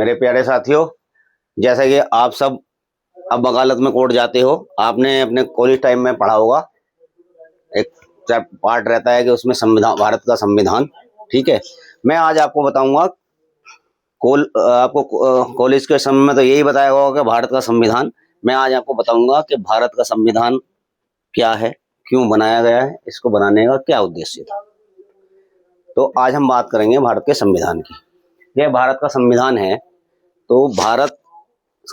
मेरे प्यारे साथियों, जैसा कि आप सब अब वकालत में कोर्ट जाते हो, आपने अपने कॉलेज टाइम में पढ़ा होगा। एक पार्ट रहता है कि उसमें संविधान, भारत का संविधान। ठीक है, मैं आज आपको बताऊंगा। आपको कॉलेज के समय में तो यही बताया होगा कि भारत का संविधान। मैं आज आपको बताऊंगा कि भारत का संविधान क्या है, क्यों बनाया गया है, इसको बनाने का क्या उद्देश्य था। तो आज हम बात करेंगे भारत के संविधान की। यह भारत का संविधान है, तो भारत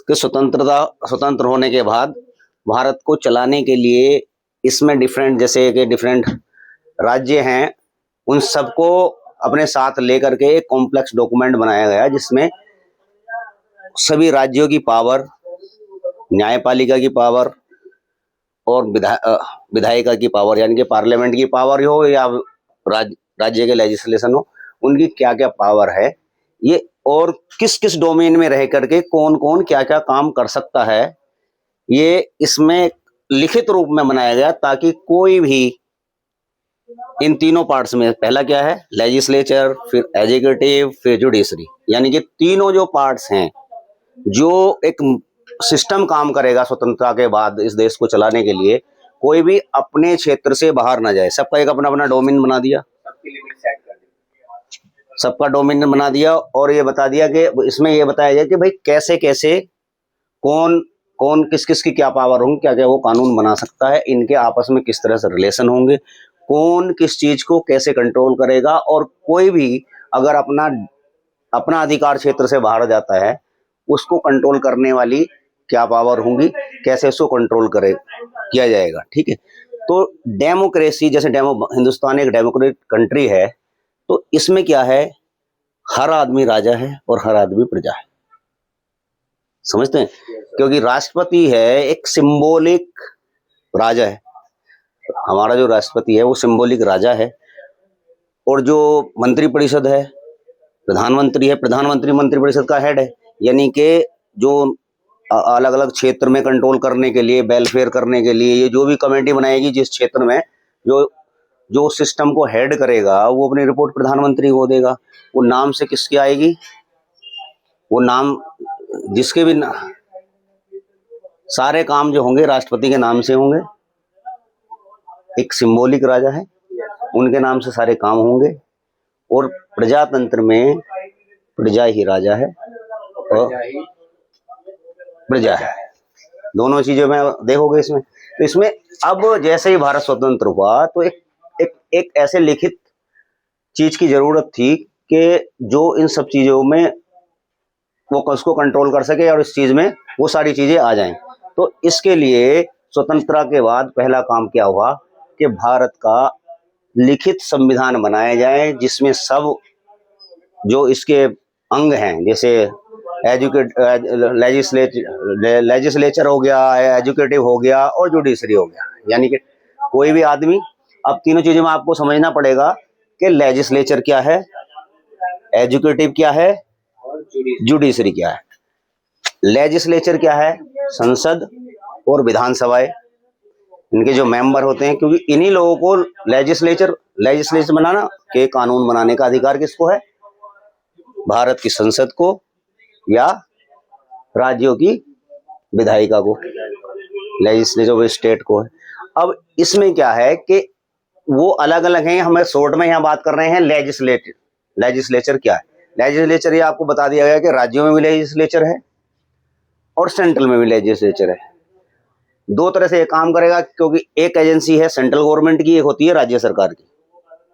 के स्वतंत्र होने के बाद भारत को चलाने के लिए इसमें जैसे कि डिफरेंट राज्य हैं, उन सबको अपने साथ लेकर के एक कॉम्प्लेक्स डॉक्यूमेंट बनाया गया, जिसमें सभी राज्यों की पावर, न्यायपालिका की पावर और विधायिका की पावर, यानी कि पार्लियामेंट की पावर हो या राज्य के लेजिस्लेशन हो, उनकी क्या क्या पावर है ये, और किस किस डोमेन में रह करके कौन कौन क्या क्या काम कर सकता है, ये इसमें लिखित रूप में बनाया गया, ताकि कोई भी इन तीनों पार्ट्स में, पहला क्या है लेजिस्लेचर, फिर एग्जीक्यूटिव, फिर जुडिशरी, यानी कि तीनों जो पार्ट्स हैं, जो एक सिस्टम काम करेगा स्वतंत्रता के बाद इस देश को चलाने के लिए, कोई भी अपने क्षेत्र से बाहर ना जाए। सबका एक अपना अपना डोमेन बना दिया, सबका डोमेन बना दिया, और ये बता दिया कि इसमें ये बताया जाए कि भाई कैसे कैसे कौन कौन किस किस की क्या पावर होंगी, क्या क्या वो कानून बना सकता है, इनके आपस में किस तरह से रिलेशन होंगे, कौन किस चीज को कैसे कंट्रोल करेगा, और कोई भी अगर अपना अधिकार क्षेत्र से बाहर जाता है, उसको कंट्रोल करने वाली क्या पावर होंगी, कैसे उसको कंट्रोल किया जाएगा। ठीक है, तो डेमोक्रेसी, जैसे हिंदुस्तान एक डेमोक्रेटिक कंट्री है, तो इसमें क्या है, हर आदमी राजा है और हर आदमी प्रजा है। समझते हैं? क्योंकि राष्ट्रपति है एक सिंबॉलिक राजा है, हमारा जो राष्ट्रपति है वो सिंबॉलिक राजा है, और जो मंत्रिपरिषद है, प्रधानमंत्री है, प्रधानमंत्री मंत्रिपरिषद का हेड है, यानी कि जो अलग अलग क्षेत्र में कंट्रोल करने के लिए, वेलफेयर करने के लिए, ये जो भी कमेटी बनाएगी जिस क्षेत्र में, जो जो सिस्टम को हेड करेगा, वो अपनी रिपोर्ट प्रधानमंत्री को देगा। वो नाम से किसकी आएगी, वो नाम जिसके भी सारे काम जो होंगे राष्ट्रपति के नाम से होंगे। एक सिंबॉलिक राजा है, उनके नाम से सारे काम होंगे, और प्रजातंत्र में प्रजा ही राजा है और प्रजा है, दोनों चीजों में देखोगे इसमें। तो इसमें अब जैसे ही भारत स्वतंत्र हुआ, तो एक ऐसे लिखित चीज की जरूरत थी कि जो इन सब चीजों में वो उसको कंट्रोल कर सके, और इस चीज में वो सारी चीजें आ जाएं। तो इसके लिए स्वतंत्रता के बाद पहला काम क्या हुआ कि भारत का लिखित संविधान बनाया जाए, जिसमें सब जो इसके अंग हैं, जैसे लेजिस्लेचर हो गया, एजुकेटिव हो गया, और जुडिशरी हो गया, यानी कि कोई भी आदमी, अब तीनों चीजों में आपको समझना पड़ेगा कि लेजिस्लेचर क्या है, एजुकेटिव क्या है, जुडिशरी क्या है। लेजिस्लेचर क्या है, संसद और विधानसभाएं, इनके जो मेंबर होते हैं, क्योंकि इन्हीं लोगों को लेजिस्लेचर बनाना के कानून बनाने का अधिकार किसको है, भारत की संसद को या राज्यों की विधायिका को, लेजिस्लेचर स्टेट को है। अब इसमें क्या है कि वो अलग अलग हैं, हमें शॉर्ट में यहाँ बात कर रहे हैं लेजिस्लेचर क्या है। लेजिस्लेचर ये आपको बता दिया गया कि राज्यों में भी लेजिस्लेचर है और सेंट्रल में भी लेजिस्लेचर है। दो तरह से ये काम करेगा, क्योंकि एक एजेंसी है सेंट्रल गवर्नमेंट की, एक होती है राज्य सरकार की।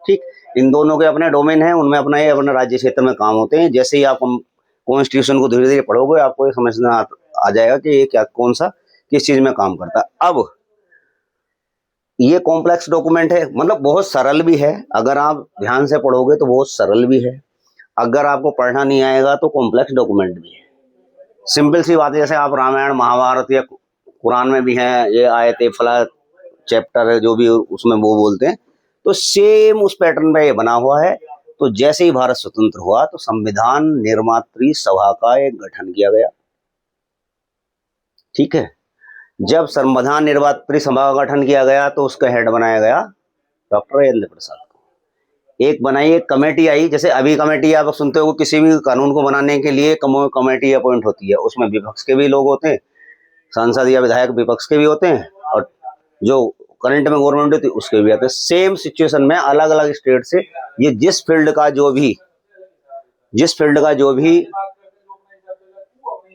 ठीक, इन दोनों के अपने डोमेन है, उनमें अपना राज्य क्षेत्र में काम होते हैं। जैसे ही आप कॉन्स्टिट्यूशन को धीरे धीरे पढ़ोगे, आपको ये समझना आ जाएगा कि ये क्या, कौन सा किस चीज में काम करता है। अब ये कॉम्प्लेक्स डॉक्यूमेंट है, मतलब बहुत सरल भी है, अगर आप ध्यान से पढ़ोगे तो बहुत सरल भी है, अगर आपको पढ़ना नहीं आएगा तो कॉम्प्लेक्स डॉक्यूमेंट भी है। सिंपल सी बात है, जैसे आप रामायण महाभारत या कुरान में भी हैं, ये आयत फला चैप्टर है, जो भी उसमें वो बोलते हैं, तो सेम उस पैटर्न पे ये बना हुआ है। तो जैसे ही भारत स्वतंत्र हुआ, तो संविधान निर्मात्री सभा का एक गठन किया गया। ठीक है, जब संविधान निर्मात्री सभा का गठन किया गया, तो उसका हेड बनाया गया डॉक्टर राजेंद्र प्रसाद को। एक बनाई, एक कमेटी आई। जैसे अभी कमेटी आप सुनते हो, किसी भी कानून को बनाने के लिए कमेटी अपॉइंट होती है, उसमें विपक्ष के भी लोग होते हैं, सांसद या विधायक विपक्ष के भी होते हैं, और जो करंट में गवर्नमेंट होती है उसके भी आते हैं। सेम सिचुएशन में अलग अलग स्टेट से ये जिस फील्ड का जो भी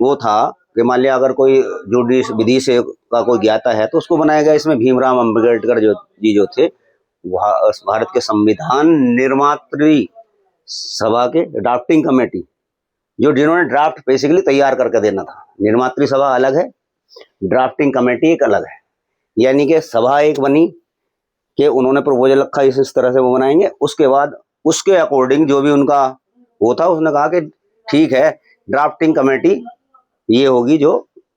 वो था, कि मान लिया अगर कोई जुडिश विधि से का कोई ज्ञाता है तो उसको बनाया गया। इसमें भीमराव अम्बेडकर जो थे, भारत के संविधान निर्मात्री सभा के ड्राफ्टिंग कमेटी, जिन्होंने ड्राफ्ट बेसिकली तैयार करके देना था। निर्मात्री सभा अलग है, ड्राफ्टिंग कमेटी एक अलग है। यानी कि सभा एक बनी कि उन्होंने प्रपोजल रखा इस तरह से वो बनाएंगे, उसके बाद उसके अकॉर्डिंग जो भी उनका वो था, उसने कहा कि ठीक है, ड्राफ्टिंग कमेटी ये होगी जो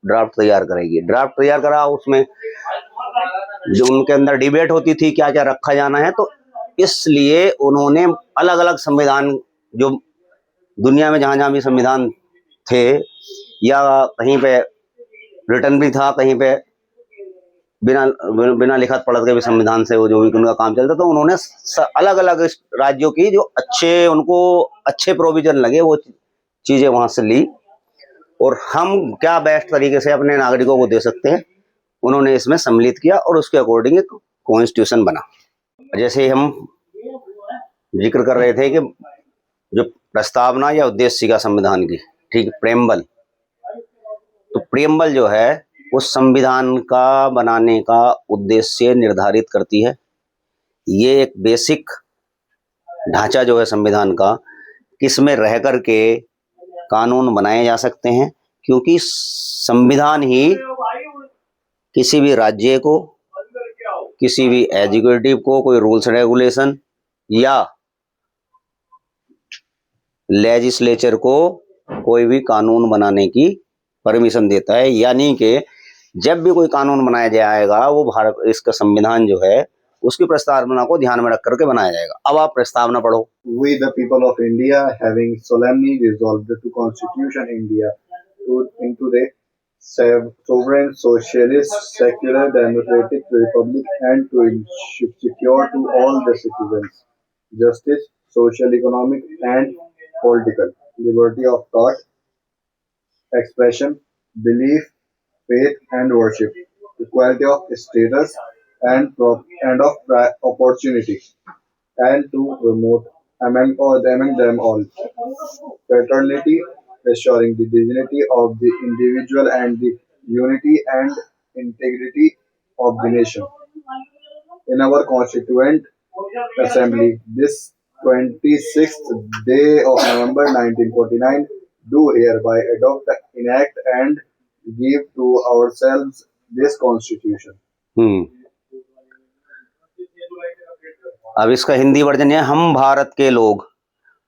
ड्राफ्ट तैयार करेगी। ड्राफ्ट तैयार करा, उसमें जो उनके अंदर डिबेट होती थी क्या क्या रखा जाना है, तो इसलिए उन्होंने अलग अलग संविधान, जो दुनिया में जहां जहां भी संविधान थे, या कहीं पे रिटर्न भी था, कहीं पे बिना लिखत पढ़त के भी संविधान से वो जो भी उनका काम चलता, तो उन्होंने अलग अलग राज्यों की जो उनको अच्छे प्रोविजन लगे वो चीजें वहां से ली, और हम क्या बेस्ट तरीके से अपने नागरिकों को दे सकते हैं, उन्होंने इसमें सम्मिलित किया, और उसके अकॉर्डिंग एक कॉन्स्टिट्यूशन बना। जैसे हम जिक्र कर रहे थे कि जो प्रस्तावना या उद्देशिका संविधान की, ठीक, प्रेम्बल, तो प्रेम्बल जो है उस संविधान का बनाने का उद्देश्य निर्धारित करती है। ये एक बेसिक ढांचा जो है संविधान का, किसमें रह करके कानून बनाए जा सकते हैं, क्योंकि संविधान ही किसी भी राज्य को, किसी भी एग्जीक्यूटिव को कोई रूल्स रेगुलेशन या लेजिस्लेचर को कोई भी कानून बनाने की परमिशन देता है। यानी कि जब भी कोई कानून बनाया जाएगा वो भारत, इसका संविधान जो है उसकी प्रस्तावना को ध्यान में रख करके बनाया जाएगा। अब आप प्रस्तावना पढ़ो। We the people of India having solemnly resolved to Constitution India into the sovereign socialist secular democratic republic, and to secure to all the citizens justice, social, economic and political liberty of thought, expression, belief, faith and worship, equality of status and of opportunity, and to promote among them all fraternity, assuring the dignity of the individual and the unity and integrity of the nation. In our Constituent Assembly, this 26th day of November 1949, do hereby adopt, enact, and give to ourselves this Constitution. अब इसका Hindi version है, हम भारत के लोग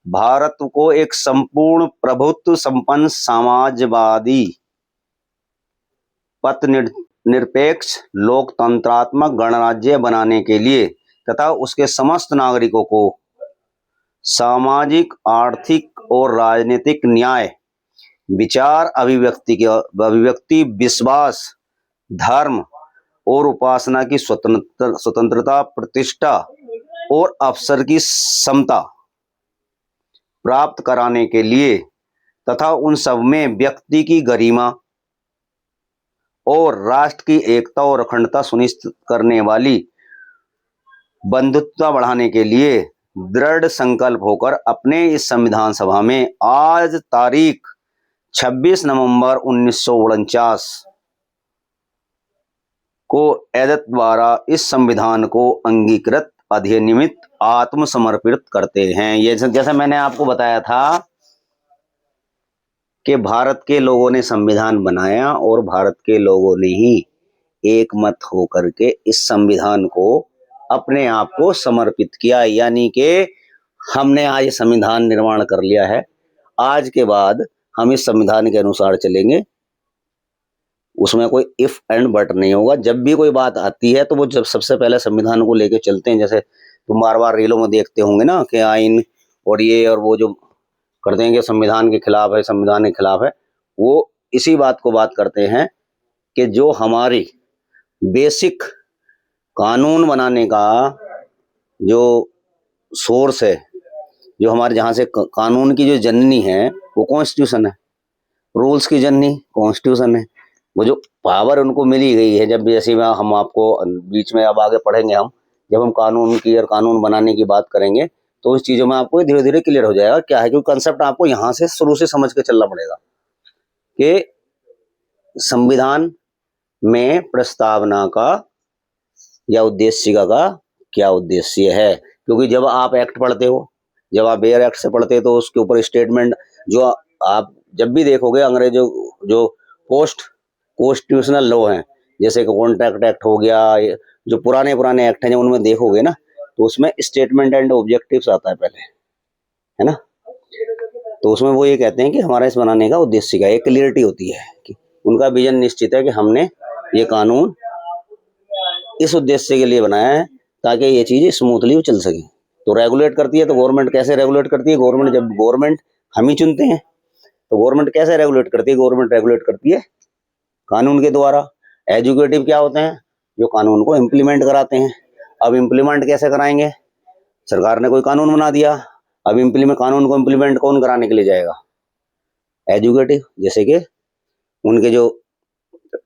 भारत को एक संपूर्ण प्रभुत्व संपन्न समाजवादी पथ निरपेक्ष लोकतंत्रात्मक गणराज्य बनाने के लिए तथा उसके समस्त नागरिकों को सामाजिक, आर्थिक और राजनीतिक न्याय, विचार, अभिव्यक्ति, विश्वास, धर्म और उपासना की स्वतंत्रता, प्रतिष्ठा और अवसर की समता प्राप्त कराने के लिए तथा उन सब में व्यक्ति की गरिमा और राष्ट्र की एकता और अखंडता सुनिश्चित करने वाली बंधुत्व बढ़ाने के लिए दृढ़ संकल्प होकर अपने इस संविधान सभा में आज तारीख 26 नवंबर 1949 को एदत द्वारा इस संविधान को अंगीकृत, अधिनियमित, आत्मसमर्पित करते हैं। ये जैसे मैंने आपको बताया था कि भारत के लोगों ने संविधान बनाया और भारत के लोगों ने ही एक मत होकर के इस संविधान को अपने आप को समर्पित किया। यानी कि हमने आज संविधान निर्माण कर लिया है, आज के बाद हम इस संविधान के अनुसार चलेंगे, उसमें कोई इफ एंड बट नहीं होगा। जब भी कोई बात आती है तो वो जब सबसे पहले संविधान को लेके चलते हैं। जैसे तुम बार बार रेलों में देखते होंगे ना कि आइन और ये और वो जो करते हैं कि संविधान के खिलाफ है, संविधान के खिलाफ है, वो इसी बात को बात करते हैं कि जो हमारी बेसिक कानून बनाने का जो सोर्स है, जो हमारे जहाँ से कानून की जो जननी है वो कॉन्स्टिट्यूशन है, रूल्स की जननी कॉन्स्टिट्यूशन है। वो जो पावर उनको मिली गई है, जब जैसे हम आपको बीच में अब आगे पढ़ेंगे हम, जब हम कानून की और कानून बनाने की बात करेंगे तो उस चीज़ों में आपको धीरे धीरे क्लियर हो जाएगा क्या है, क्योंकि कंसेप्ट आपको यहाँ से शुरू से समझ के चलना पड़ेगा कि संविधान में प्रस्तावना का या उद्देशिका का क्या उद्देश्य है। क्योंकि जब आप एक्ट पढ़ते हो, जब आप बेयर एक्ट से पढ़ते हो तो उसके ऊपर स्टेटमेंट जो आप जब भी देखोगे अंग्रेजों जो पोस्ट कॉन्स्टिट्यूशनल लॉ हैं, जैसे कि कॉन्ट्रैक्ट एक्ट हो गया, जो पुराने पुराने एक्ट हैं जब उनमें देखोगे ना तो उसमें स्टेटमेंट एंड ऑब्जेक्टिव्स आता है पहले, है ना। तो उसमें वो ये कहते हैं कि हमारा इस बनाने का उद्देश्य क्या है, एक क्लियरिटी होती है कि उनका विजन निश्चित है कि हमने ये कानून इस उद्देश्य के लिए बनाया है ताकि ये चीज़ स्मूथली चल सके। तो रेगुलेट करती है, तो गवर्नमेंट कैसे रेगुलेट करती है, गवर्नमेंट जब गवर्नमेंट हम ही चुनते हैं तो गवर्नमेंट कैसे रेगुलेट करती है, गवर्नमेंट रेगुलेट करती है कानून के द्वारा। एजुकेटिव क्या होते हैं, जो कानून को इम्प्लीमेंट कराते हैं। अब इम्प्लीमेंट कैसे कराएंगे, सरकार ने कोई कानून बना दिया, अब इम्प्लीमेंट कानून को इम्प्लीमेंट कौन कराने के लिए जाएगा, एजुकेटिव। जैसे कि उनके जो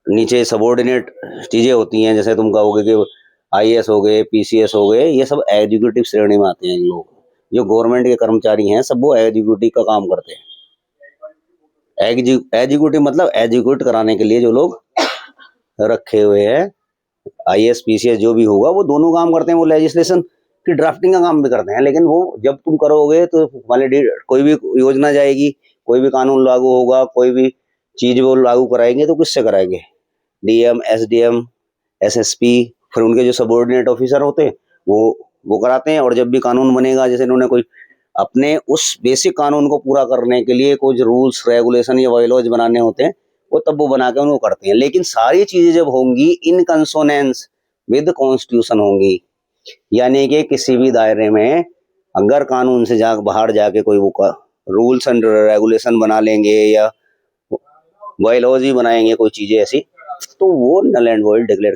नीचे सबॉर्डिनेट चीजें होती हैं, जैसे तुम कहोगे कि आईएएस हो गए, पीसीएस हो गए, ये सब एग्जीक्यूटिव श्रेणी में आते हैं। लोग जो गवर्नमेंट के कर्मचारी हैं सब वो एग्जीक्यूटिव का काम करते हैं। एग्जीक्यूटिव मतलब एग्जीक्यूट कराने के लिए जो लोग रखे हुए हैं, आईएएस पीसीएस जो भी होगा वो दोनों काम करते हैं। वो लेजिस्लेशन की ड्राफ्टिंग का काम भी करते हैं, लेकिन वो जब तुम करोगे तो कोई भी योजना जाएगी, कोई भी कानून लागू होगा, कोई भी चीज वो लागू कराएंगे तो किससे कराएंगे, डीएम, एसडीएम, एसएसपी, फिर उनके जो सबऑर्डिनेट ऑफिसर होते हैं वो कराते हैं। और जब भी कानून बनेगा, जैसे इन्होंने कोई अपने उस बेसिक कानून को पूरा करने के लिए कुछ रूल्स रेगुलेशन या बायलॉज बनाने होते हैं, वो तब वो बना के उनको करते हैं। लेकिन सारी चीजें जब होंगी इन कंसोनेंस विद कॉन्स्टिट्यूशन होंगी, यानी कि किसी भी दायरे में अगर कानून से बाहर जाके कोई वो रूल्स एंड रेगुलेशन बना लेंगे या बायलॉज ही बनाएंगे कोई चीजें ऐसी, तो वो नल एंड वॉइड डिक्लेयर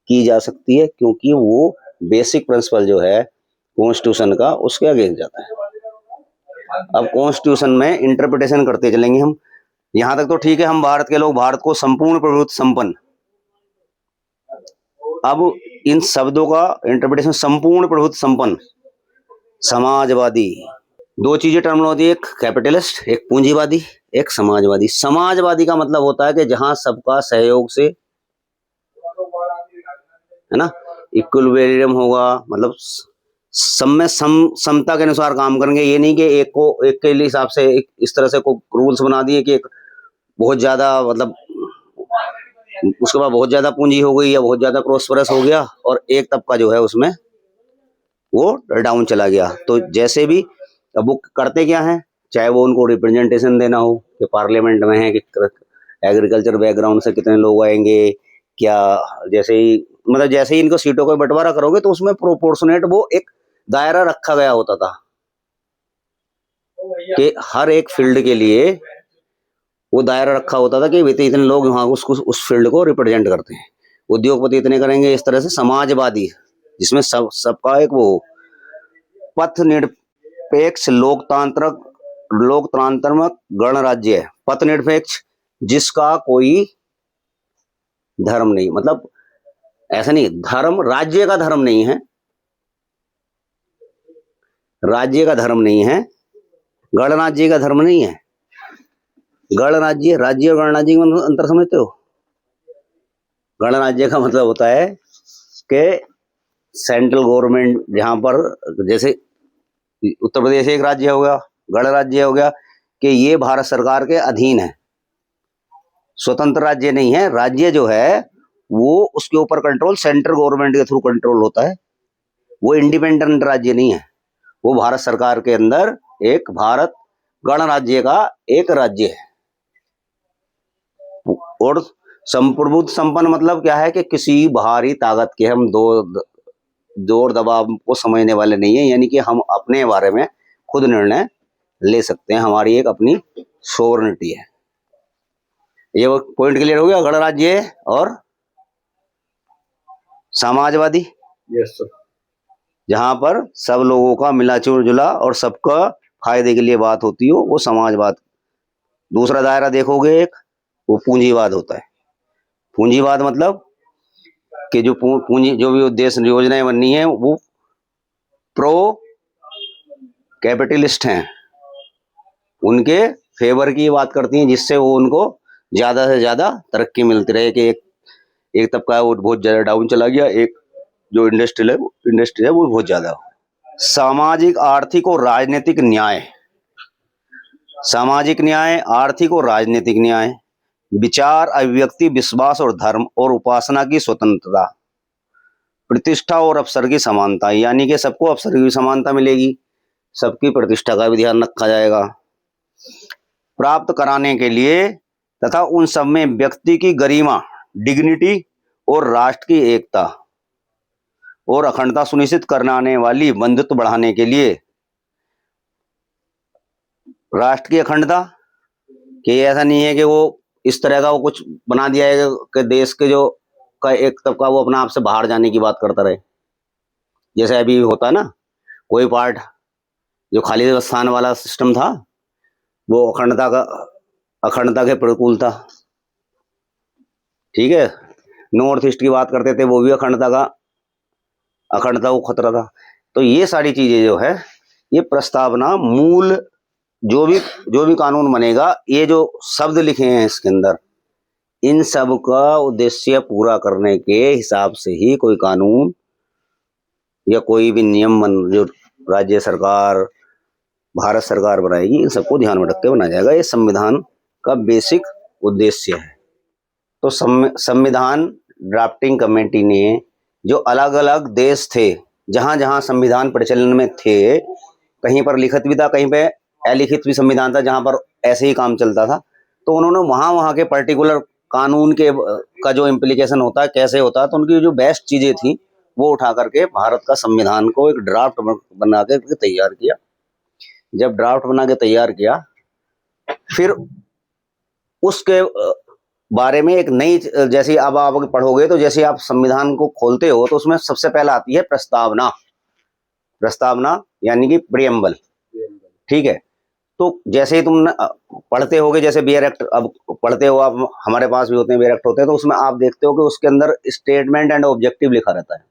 की जा सकती है, क्योंकि वो बेसिक प्रिंसिपल जो है कॉन्स्टिट्यूशन का उसके अगेंस्ट जाता है। अब कॉन्स्टिट्यूशन में इंटरप्रिटेशन करते चलेंगे हम, यहां तक तो ठीक है, हम भारत के लोग भारत को संपूर्ण प्रभुत्व संपन्न। अब इन शब्दों का इंटरप्रिटेशन, संपूर्ण प्रभुत्व संपन्न, समाजवादी, दो चीजें टर्मिनोलॉजी, एक कैपिटलिस्ट, एक पूंजीवादी, एक समाजवादी। समाजवादी का मतलब होता है कि जहां सबका सहयोग से, है ना, इक्विलिब्रियम होगा, मतलब सब में समता के अनुसार काम करेंगे। ये नहीं कि एक के हिसाब से इस तरह से को रूल्स बना दिए कि एक बहुत ज्यादा मतलब उसके बाद बहुत ज्यादा पूंजी हो गई या बहुत ज्यादा प्रॉस्परस हो गया और एक तबका जो है उसमें वो डाउन चला गया। तो जैसे भी अब वो करते क्या है, चाहे वो उनको रिप्रेजेंटेशन देना हो कि पार्लियामेंट में है कि एग्रीकल्चर बैकग्राउंड से कितने लोग आएंगे क्या, जैसे ही मतलब जैसे ही इनको सीटों का बंटवारा करोगे तो उसमें प्रोपोर्शनेट वो एक दायरा रखा गया होता था कि हर एक फील्ड के लिए वो दायरा रखा होता था कि इतने लोग वहां उसको उस फील्ड को रिप्रेजेंट करते हैं, उद्योगपति इतने करेंगे, इस तरह से। समाजवादी जिसमें सबका एक वो पथ निरपेक्ष लोकतांत्रिक गणराज्य है। पथ निरपेक्ष जिसका कोई धर्म नहीं, मतलब ऐसा नहीं, धर्म राज्य का धर्म नहीं है, राज्य का धर्म नहीं है, गणराज्य का धर्म नहीं है। गणराज्य, राज्य और गणराज्य में अंतर समझते हो? गणराज्य का मतलब होता है कि सेंट्रल गवर्नमेंट, जहां पर जैसे उत्तर प्रदेश एक राज्य हो गया, गणराज्य हो गया कि ये भारत सरकार के अधीन है, स्वतंत्र राज्य नहीं है। राज्य जो है वो उसके ऊपर कंट्रोल सेंट्रल गवर्नमेंट के थ्रू कंट्रोल होता है, वो इंडिपेंडेंट राज्य नहीं है, वो भारत सरकार के अंदर एक भारत गणराज्य का एक राज्य है। और संप्रभुत्व संपन्न मतलब क्या है कि किसी बाहरी ताकत के हम जोर दबाव को समझने वाले नहीं है, यानी कि हम अपने बारे में खुद निर्णय ले सकते हैं, हमारी एक अपनी सोवरेनिटी है। ये वो पॉइंट क्लियर हो गया, गणराज्य और समाजवादी। Yes, sir. जहां पर सब लोगों का मिला जुला और सबका फायदे के लिए बात होती हो, वो समाजवाद। दूसरा दायरा देखोगे एक, वो पूंजीवाद होता है। पूंजीवाद मतलब कि जो पूंजी, जो भी उद्देश्य योजनाएं बननी है वो प्रो कैपिटलिस्ट हैं, उनके फेवर की बात करती हैं, जिससे वो उनको ज्यादा से ज्यादा तरक्की मिलती रहे कि एक तबका है वो बहुत ज्यादा डाउन चला गया, एक जो इंडस्ट्री है वो बहुत ज्यादा हो। सामाजिक, आर्थिक और राजनीतिक न्याय। सामाजिक न्याय, आर्थिक और राजनीतिक न्याय, विचार, अभिव्यक्ति, विश्वास और धर्म और उपासना की स्वतंत्रता, प्रतिष्ठा और अवसर की समानता, यानी कि सबको अवसर की समानता मिलेगी, सबकी प्रतिष्ठा का भी ध्यान रखा जाएगा प्राप्त कराने के लिए, तथा उन सब में व्यक्ति की गरिमा, डिग्निटी और राष्ट्र की एकता और अखंडता सुनिश्चित कराने वाली बंधुत्व बढ़ाने के लिए। राष्ट्र की अखंडता, कि ऐसा नहीं है कि वो इस तरह का वो कुछ बना दिया है कि देश के जो का एक तबका वो अपना आप से बाहर जाने की बात करता रहे। जैसे अभी होता है ना, कोई पार्ट जो खालिस्तान वाला सिस्टम था, वो अखंडता के प्रतिकूल था। ठीक है, नॉर्थ ईस्ट की बात करते थे, वो भी अखंडता को खतरा था। तो ये सारी चीजें जो है, ये प्रस्तावना मूल जो भी कानून बनेगा, ये जो शब्द लिखे हैं इसके अंदर, इन सब का उद्देश्य पूरा करने के हिसाब से ही कोई कानून या कोई भी नियम जो राज्य सरकार, भारत सरकार बनाएगी, इन सबको ध्यान में रख के बनाया जाएगा। ये संविधान का बेसिक उद्देश्य है। तो संविधान ड्राफ्टिंग कमेटी ने जो अलग अलग देश थे, जहां जहां संविधान प्रचलन में थे, कहीं पर लिखित भी था, कहीं पे अलिखित भी संविधान था, जहां पर ऐसे ही काम चलता था, तो उन्होंने वहां के पर्टिकुलर कानून के का जो इम्प्लीकेशन होता है, कैसे होता है, तो उनकी जो बेस्ट चीजें थी वो उठा करके भारत का संविधान को एक ड्राफ्ट बना के तैयार किया। जब ड्राफ्ट बना के तैयार किया, फिर उसके बारे में एक नई, जैसे अब आप पढ़ोगे तो जैसे आप संविधान को खोलते हो तो उसमें सबसे पहले आती है प्रस्तावना। प्रस्तावना यानी कि प्रियम्बल। ठीक है, तो जैसे ही तुम पढ़ते होगे, जैसे बियर एक्ट अब पढ़ते हो आप, हमारे पास भी होते हैं बियर एक्ट होते हैं, तो उसमें आप देखते हो कि उसके अंदर स्टेटमेंट एंड ऑब्जेक्टिव लिखा रहता है।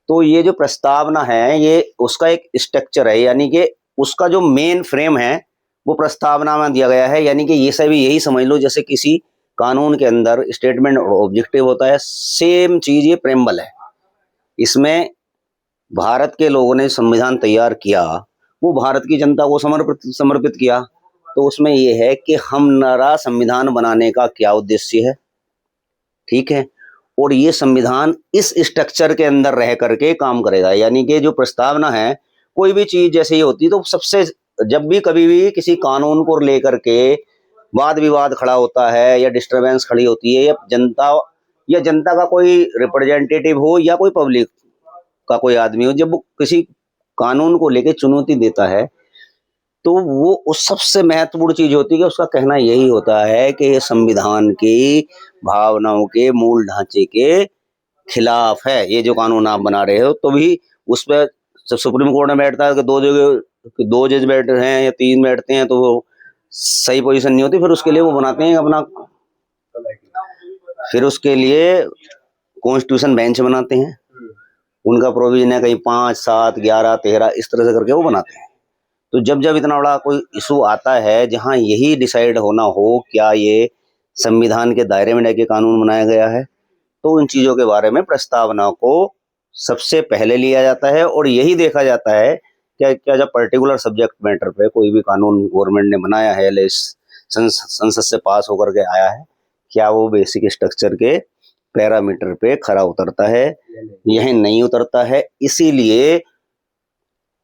तो ये जो प्रस्तावना है, ये उसका एक स्ट्रक्चर है, यानी कि उसका जो मेन फ्रेम है वो प्रस्तावना में दिया गया है। यानी कि ये सभी यही समझ लो, जैसे किसी कानून के अंदर स्टेटमेंट और ऑब्जेक्टिव होता है, सेम चीज ये प्रेम्बल है। इसमें भारत के लोगों ने संविधान तैयार किया, वो भारत की जनता को समर्पित किया। तो उसमें ये है कि हमारा संविधान बनाने का क्या उद्देश्य है, ठीक है, और ये संविधान इस स्ट्रक्चर के अंदर रह करके काम करेगा। यानी कि जो प्रस्तावना है, कोई भी चीज जैसे ही होती, तो सबसे जब भी कभी भी किसी कानून को लेकर के वाद विवाद खड़ा होता है या डिस्टरबेंस खड़ी होती है, या जनता का कोई रिप्रेजेंटेटिव हो या कोई पब्लिक का कोई आदमी हो, जब वो किसी कानून को लेकर चुनौती देता है, तो वो उस सबसे महत्वपूर्ण चीज होती है कि उसका कहना यही होता है कि ये संविधान की भावनाओं के मूल ढांचे के खिलाफ है, ये जो कानून आप बना रहे हो। तो भी उस पर सुप्रीम कोर्ट में बैठता है कि दो जज बैठे हैं या 3 बैठते हैं, तो वो सही पोजीशन नहीं होती। फिर उसके लिए वो बनाते हैं अपना, फिर उसके लिए कॉन्स्टिट्यूशन बेंच बनाते हैं। उनका प्रोविजन है कहीं 5, 7, 11, 13 इस तरह से करके वो बनाते हैं। तो जब इतना बड़ा कोई इशू आता है जहां यही डिसाइड होना हो क्या ये संविधान के दायरे में रह के कानून बनाया गया है, तो उन चीजों के बारे में प्रस्तावना को सबसे पहले लिया जाता है। और यही देखा जाता है क्या जब पर्टिकुलर सब्जेक्ट मैटर पे कोई भी कानून गवर्नमेंट ने बनाया है, संसद से पास होकर के आया है, क्या वो बेसिक स्ट्रक्चर के पैरामीटर पे खरा उतरता है, यह नहीं उतरता है। इसीलिए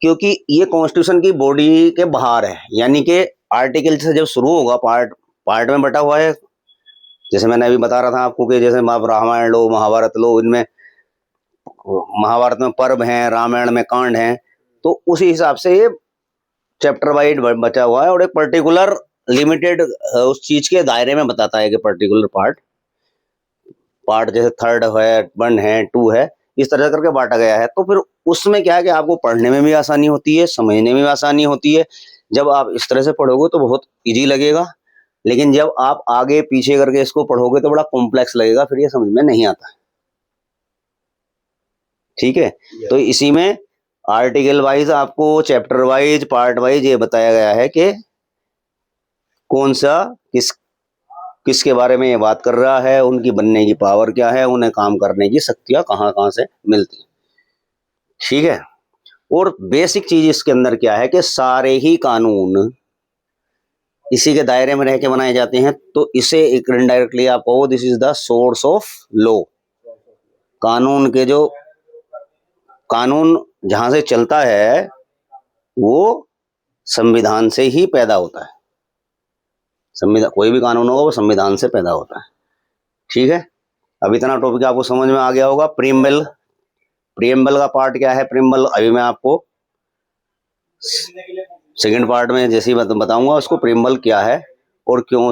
क्योंकि ये कॉन्स्टिट्यूशन की बॉडी के बाहर है, यानी कि आर्टिकल से जब शुरू होगा, पार्ट में बटा हुआ है। जैसे मैंने अभी बता रहा था आपको कि जैसे रामायण लो, महाभारत लो, इनमें महाभारत में पर्व हैं, रामायण में कांड हैं, तो उसी हिसाब से ये चैप्टर वाइज बचा हुआ है और एक पर्टिकुलर लिमिटेड उस चीज के दायरे में बताता है कि पर्टिकुलर पार्ट जैसे 3rd है, 1 है, 2 है, इस तरह करके बांटा गया है। तो फिर उसमें क्या है कि आपको पढ़ने में भी आसानी होती है, समझने में भी आसानी होती है। जब आप इस तरह से पढ़ोगे तो बहुत इजी लगेगा, लेकिन जब आप आगे पीछे करके इसको पढ़ोगे तो बड़ा कॉम्प्लेक्स लगेगा, फिर ये समझ में नहीं आता। ठीक है, तो इसी में आर्टिकल वाइज आपको चैप्टर वाइज पार्ट वाइज ये बताया गया है कि कौन सा किसके बारे में ये बात कर रहा है, उनकी बनने की पावर क्या है, उन्हें काम करने की शक्तियां कहाँ कहाँ से मिलती। ठीक है, और बेसिक चीज इसके अंदर क्या है कि सारे ही कानून इसी के दायरे में रह के बनाए जाते हैं। तो इसे एक इनडायरेक्टली आप कहो this is the source of law. कानून जहां से चलता है वो संविधान से ही पैदा होता है। संविधान, कोई भी कानून होगा वो संविधान से पैदा होता है। ठीक है, अब इतना टॉपिक आपको समझ में आ गया होगा। प्रीएम्बल का पार्ट क्या है? प्रीएम्बल अभी मैं आपको सेकंड पार्ट में जैसे ही बताऊंगा उसको प्रीएम्बल क्या है और क्यों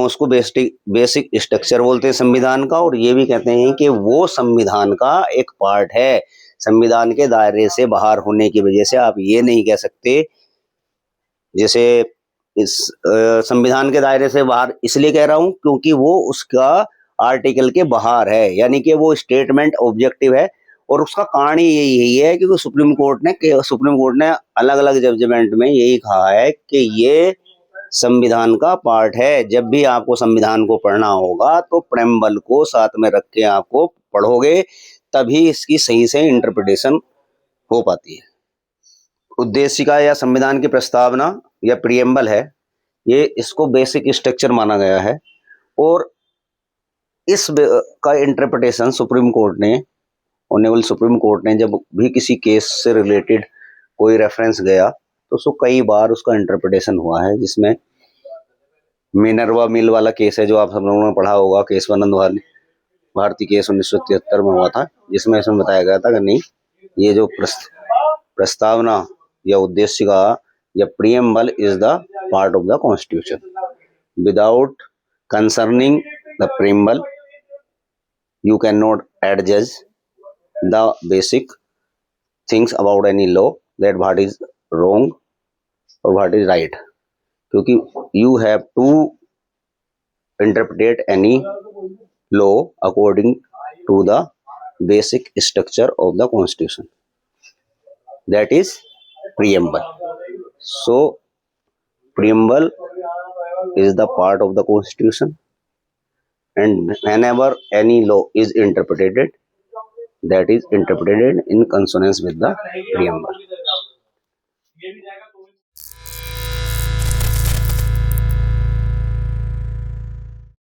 उसको बेसिक स्ट्रक्चर बोलते हैं संविधान का, और ये भी कहते हैं कि वो संविधान का एक पार्ट है। संविधान के दायरे से बाहर होने की वजह से आप ये नहीं कह सकते, जैसे इस संविधान के दायरे से बाहर इसलिए कह रहा हूं क्योंकि वो उसका आर्टिकल के बाहर है, यानी कि वो स्टेटमेंट ऑब्जेक्टिव है। और उसका कारण ही यही है क्योंकि सुप्रीम कोर्ट ने अलग अलग जजमेंट में यही कहा है कि ये संविधान का पार्ट है। जब भी आपको संविधान को पढ़ना होगा तो प्रेम्बल को साथ में रख के आपको पढ़ोगे, तभी इसकी सही से इंटरप्रिटेशन हो पाती है। उद्देशिका या संविधान की प्रस्तावना या प्रीएम्बल है, ये इसको बेसिक स्ट्रक्चर माना गया है। और इस का इंटरप्रिटेशन ऑनरेबल सुप्रीम कोर्ट ने जब भी किसी केस से रिलेटेड कोई रेफरेंस गया तो उसको कई बार उसका इंटरप्रिटेशन हुआ है, जिसमें मिनर्वा मिल वाला केस है जो आप सब लोगों ने पढ़ा होगा, केशवानंद भारती केस 1973 में हुआ था, जिसमें इसमें बताया गया था कि नहीं, ये जो प्रस्तावना या उद्देशिका या preamble is the part of the constitution. Without concerning the preamble you cannot adjudge the basic things about any law, that what is wrong or what is right, क्योंकि you have to interpret any law according to the basic structure of the constitution, that is preamble. So preamble is the part of the constitution, and whenever any law is interpreted, that is interpreted in consonance with the preamble.